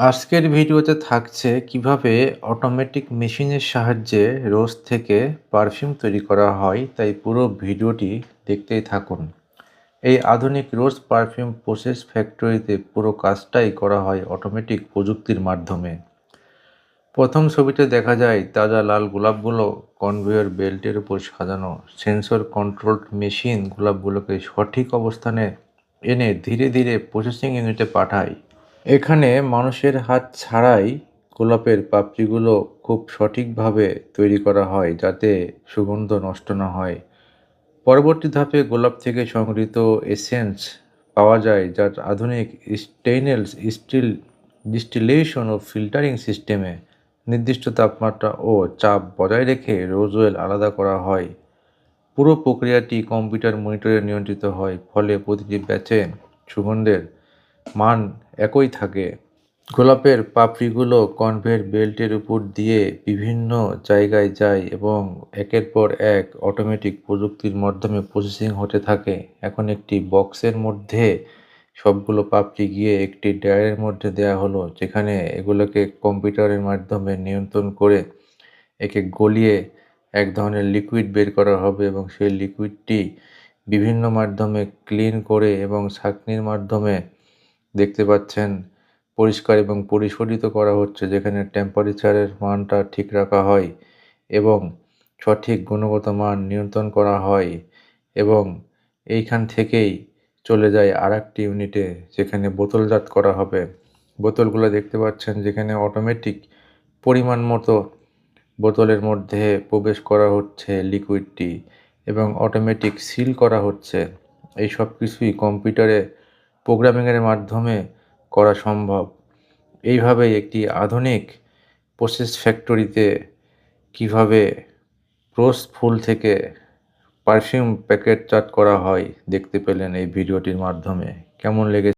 আজকের ভিডিওতে থাকছে কিভাবে অটোমেটিক মেশিনের সাহায্যে রোজ থেকে পারফিউম তৈরি করা হয়, তাই পুরো ভিডিওটি দেখতেই থাকুন। এই আধুনিক রোজ পারফিউম প্রসেস ফ্যাক্টরিতে পুরো কাজটাই করা হয় অটোমেটিক প্রযুক্তির মাধ্যমে। প্রথম ছবিতে দেখা যায় তাজা লাল গোলাপগুলো কনভেয়র বেল্টের উপর সাজানো। সেন্সর কন্ট্রোলড মেশিন গোলাপগুলোকে সঠিক অবস্থানে এনে ধীরে ধীরে প্রসেসিং ইউনিটে পাঠায়। এখানে মানুষের হাত ছাড়াই গোলাপের পাপড়িগুলো খুব সঠিকভাবে তৈরি করা হয় যাতে সুগন্ধ নষ্ট না হয়। পরবর্তী ধাপে গোলাপ থেকে সংগৃহীত এসেন্স পাওয়া যায়, যার আধুনিক স্টেইনলেস স্টিল ডিস্টিলেশন ও ফিল্টারিং সিস্টেমে নির্দিষ্ট তাপমাত্রা ও চাপ বজায় রেখে রোজ অয়েল আলাদা করা হয়। পুরো প্রক্রিয়াটি কম্পিউটার মনিটরে নিয়ন্ত্রিত হয়, ফলে প্রতিটি ব্যাচে সুগন্ধের মান একই থাকে। গোলাপের পাপড়িগুলো কনভেয়র বেল্টের উপর দিয়ে বিভিন্ন জায়গায় যায় এবং একের পর এক অটোমেটিক প্রযুক্তির মাধ্যমে প্রসেসিং হতে থাকে। এখন একটি বক্সের মধ্যে সবগুলো পাপড়ি গিয়ে একটি ড্রয়ারের মধ্যে দেওয়া হলো, যেখানে এগুলোকে কম্পিউটারের মাধ্যমে নিয়ন্ত্রণ করে একে গলিয়ে এক ধরনের লিকুইড বের করা হবে এবং সেই লিকুইডটি বিভিন্ন মাধ্যমে ক্লিন করে এবং ছাঁকনির মাধ্যমে দেখতে পাচ্ছেন পরিষ্কার এবং পরিশোধিত করা হচ্ছে, যেখানে টেম্পারেচারের মানটা ঠিক রাখা হয় এবং সঠিক গুণগত মান নিয়ন্ত্রণ করা হয় এবং এইখান থেকেই চলে যায় আরেকটি ইউনিটে, যেখানে বোতলজাত করা হবে। বোতলগুলো দেখতে পাচ্ছেন, যেখানে অটোমেটিক পরিমাণ মতো বোতলের মধ্যে প্রবেশ করা হচ্ছে লিকুইডটি এবং অটোমেটিক সিল করা হচ্ছে। এই সব কিছুই কম্পিউটারে প্রোগ্রামিংয়ের মাধ্যমে করা সম্ভব। এইভাবেই একটি আধুনিক প্রসেস ফ্যাক্টরিতে কিভাবে রোজ ফুল থেকে পারফিউম প্যাকেটজাত করা হয় দেখতে পেলেন এই ভিডিওটির মাধ্যমে। কেমন লেগেছে?